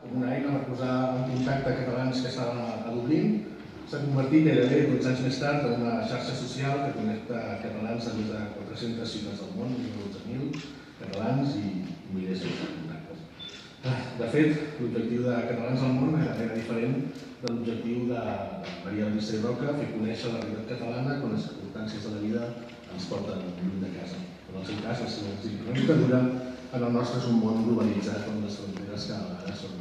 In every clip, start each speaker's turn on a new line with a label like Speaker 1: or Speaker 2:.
Speaker 1: com una eina per posar en contacte catalans que estaven a Dublín. S'ha convertit gairebé 12 anys més tard en una xarxa social que connecta catalans de més de 400 ciutats del món, 12.000 catalans i milers de contactes. De fet, l'objectiu de Catalans al món era diferent de l'objectiu de Maria Alícia Roca, fer conèixer la realitat catalana quan les circumstàncies de la vida ens porten lluny de casa. En el seu cas, la seva dictadura, en el nostre és un món globalitzat on les fronteres cada vegada són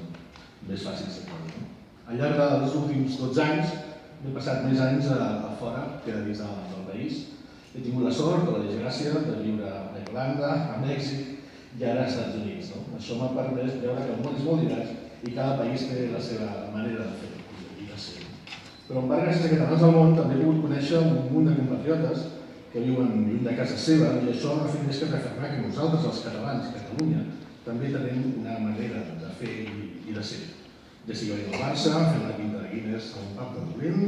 Speaker 1: més fàcils de córrer. Al llarg dels últims 12 anys, he passat més anys a fora que a dins del país. He tingut la sort o la desgràcia de viure a Irlanda, a Mèxic i ara als Estats Units. Això m'ha permès veure que el món és molt divers i cada país té la seva manera de fer i de ser. Però en part, gràcies a Catalans al món, també he pogut conèixer un munt de compatriotes que viuen lluny de casa seva i això no ha fet més que refermar que nosaltres, els catalans, Catalunya, també tenim una manera de fer i de ser. Ja sigui veient el Barça, fent la quinta de Guinness a un pub de Dublín,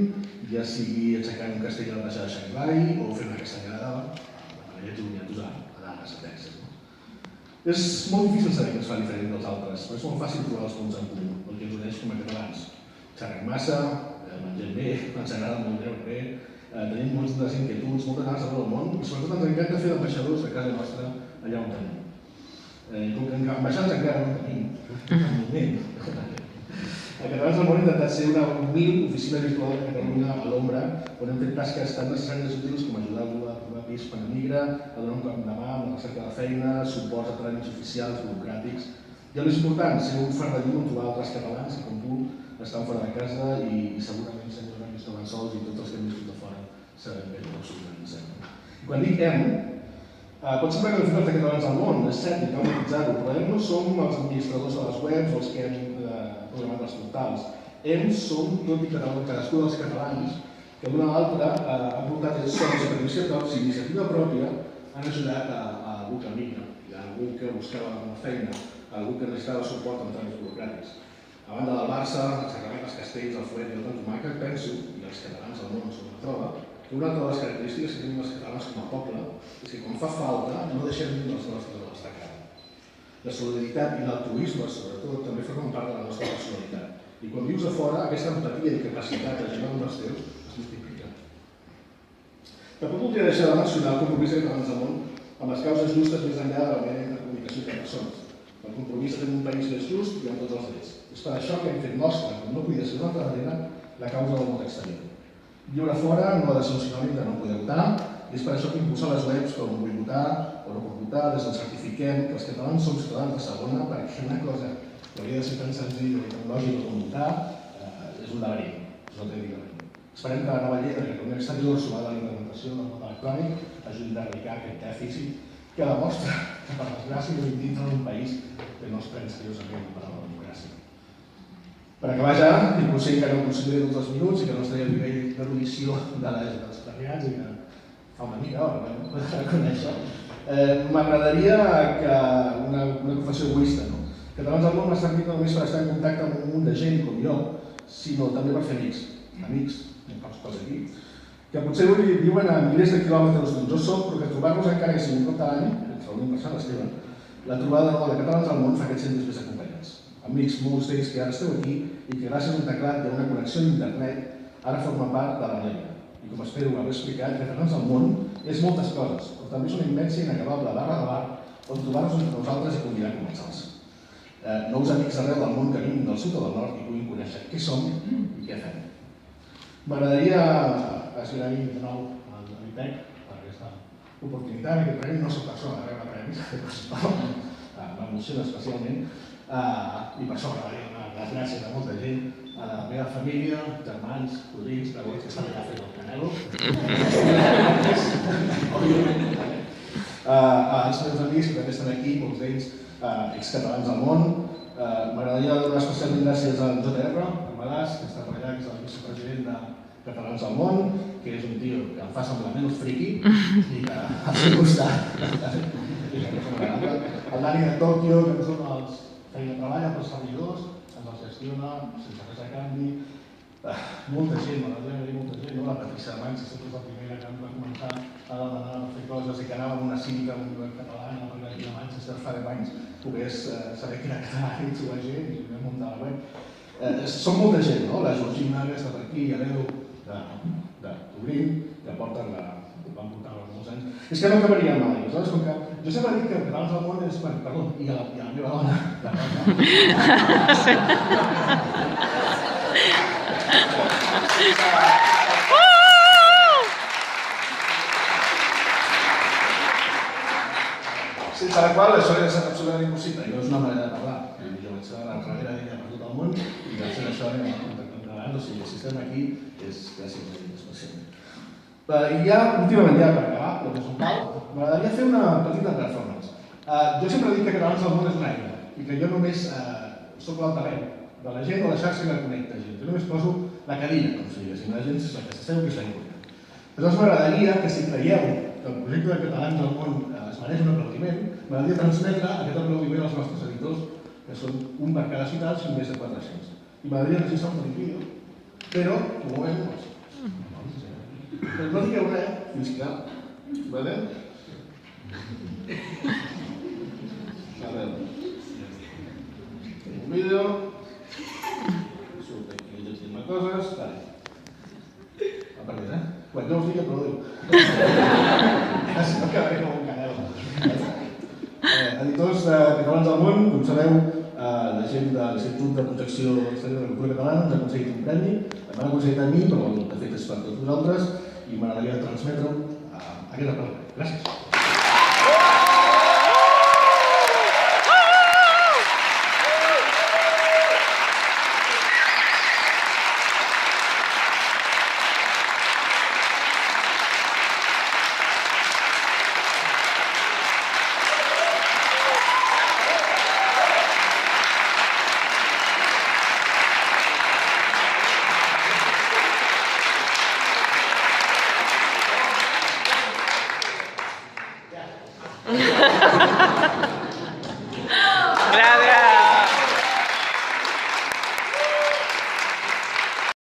Speaker 1: ja sigui aixecant un castell a la plaça de Xangai o fent una castanyada a la Marelleta Uniatusà, a Dallas, a Texas. És molt difícil saber què ens fa diferent dels altres, però és molt fàcil trobar els punts en comú, el que ens uneix com a catalans. Xerrem massa, mengem bé, ens agrada molt veure bé, tenim moltes inquietuds, moltes ganes de veure el món i sobretot ens encanta fer d'ambaixadors a casa nostra allà on tenim. Com que ambaixats encara no tenim, a Catalans al món hem intentat ser una humil oficina virtual de Catalunya a l'ombra, on hem fet tasques tan necessàries i útils com ajudar-lo a trobar pis quan emigra, a donar un cop de mà amb la recerca de feina, suports a tràmits oficials, burocràtics. I el més important, ser un far de llum on trobar altres catalans que, com tu, estan fora de casa i segurament sempre que es troben sols i tots els que hem viscut de fora sabem que és absolutament cert. Quan dic pot semblar que hem fet de Catalans al món, és cert i cal matitzar-ho, però no som els administradors de les webs o els que hem programat els portals. Som tot i cadascun dels catalans que d'una a l'altra han portat els sols per iniciativa pròpia, han ajudat a algú que migra, a algú que buscava una feina, a algú que necessitava suport en tràmits burocràtics. A banda del Barça, els Sacraments, els Castells, el Fuet i el Tan Tomàquet, penso, i els catalans del món s'ho troba, que una altra de les característiques que tenim els catalans com a poble és que quan fa falta no deixem dir els nostres a destacar. La solidaritat i l'altruisme, sobretot, també formen part de la nostra personalitat. I quan vius a fora, aquesta empatia i capacitat d'ajudar els teus es multiplica. Tampoc voldria deixar de mencionar el compromís de Catalans al món amb les causes justes més enllà de la mera intercomunicació entre persones. El compromís de tenir un país més just i amb tots els drets. És per això que hem fet nostra, com no podia ser d'una altra manera, la causa del vot exterior. Viure fora no ha de ser un sinònim de no poder votar, i és per això que impulsar les webs com vull votar o no puc votar, des del certifiquem que els catalans som ciutadans de segona, perquè una cosa que hauria de ser tan senzilla i tan lògica com votar és un laberint, és un autèntic laberint. Esperem que la nova llei de Catalunya Exterior, sumada a la implementació del vot electrònic, ajudi a erradicar aquest dèficit que demostra que, per desgràcia, vivim dintre d'un país que no es pren seriosament per a la democràcia. Per acabar ja, i potser encara no consideré tots els minuts i que no estaré a nivell d'erudició dels premiats i que fa una mica hora, no? Reconèixer. M'agradaria que una confessió egoista, no? Catalans al món m'ha servit no només per estar en contacte amb un munt de gent com jo, sinó també per fer amics, no cal posa aquí, que potser avui viuen a milers de quilòmetres d'on jo soc, però que trobar-nos encara que sigui un cop de l'any, ens reunim per Sant Esteve, la trobada nova de Catalans al món fa que et sentis més acompanyats. Amics, molts d'ells que ara esteu aquí i que gràcies a un teclat i a una connexió a internet ara formen part de la meva. I com espero haver explicat, Catalans al món és moltes coses, però també és una immensà i inacabable barra de bar on trobar-nos entre nosaltres i convidar a començar-los. Nous amics arreu del món que vinguin del sud o del nord i puguin conèixer què som i què fem. M'agradaria agrair de nou a l'Ipec per aquesta oportunitat, aquest premi. No soc persona de rebre premis, m'emociona especialment, i per això m'agradaria donar les gràcies a molta gent, a la meva família, germans, cosins, nebots que estan allà fent el Canelo, als meus amics que també estan aquí, molts d'ells excatalans del món. M'agradaria donar especialment gràcies al JR, a Malàs, que està per allà, que és el vicepresident de Catalans al món, que és un tio que em fa semblar menys friqui i que al seu costat el Dani de Tòquio, que són els que treballa pels servidors, ens els gestiona sense res a canvi. Molta gent, m'agradaria dir molta gent, la Patricia de Manx, que és la primera que em va començar a demanar per fer coses i que anava amb una cívica amb un govern català, perquè aquí a Manchester fa 10 anys pogués saber que era català i trobar gent i vam muntar la web. Són molta gent, no? La Georgina, que està per aquí, i l'Edu de Tobrín, que porten van portar molts anys. És que no acabaria mai. Aleshores, com que jo sempre dic que Catalans al món és... Perdó, i a la meva dona. Sense la qual això és absolutament impossible, i no és una manera de parlar. Jo vaig estar darrere d'ella per tot el món i gràcies a això anem a contactar amb Catalans, o sigui, si estem aquí és gràcies a ella especialment. I ja, últimament, ja per acabar, però que és un cal, m'agradaria fer una petita performance. Jo sempre dic que Catalans al món és una eina, i que jo només soc l'altaveu de la gent o la xarxa que connecta gent. Jo només poso la cadira, com si diguéssim, la gent és la que s'asseu que és la important. Aleshores m'agradaria que si creieu que el projecte de Catalans al món es mereix un aplaudiment, m'agradaria transmetre aquest aplaudiment als nostres editors, que són un per cada ciutat, són més de 400. I m'agradaria registrar un petit vídeo, però, com ho veiem, però no digueu res, fins que... Vale? A veure... Un vídeo... Surt aquí llegint-me coses... Vale. Va per més, Quan no us digui, aplaudiu. Si no quedaré com un canel. Editors catalans del món, com sabeu, la gent de l'Institut de Protecció Exterior de la Cultura Catalana ens ha aconseguit un premi, m'han aconseguit a mi, però de fet és per tots vosaltres, i m'agradaria transmetre-ho a aquest aplaudiment. Gràcies.
Speaker 2: Ha ha ha.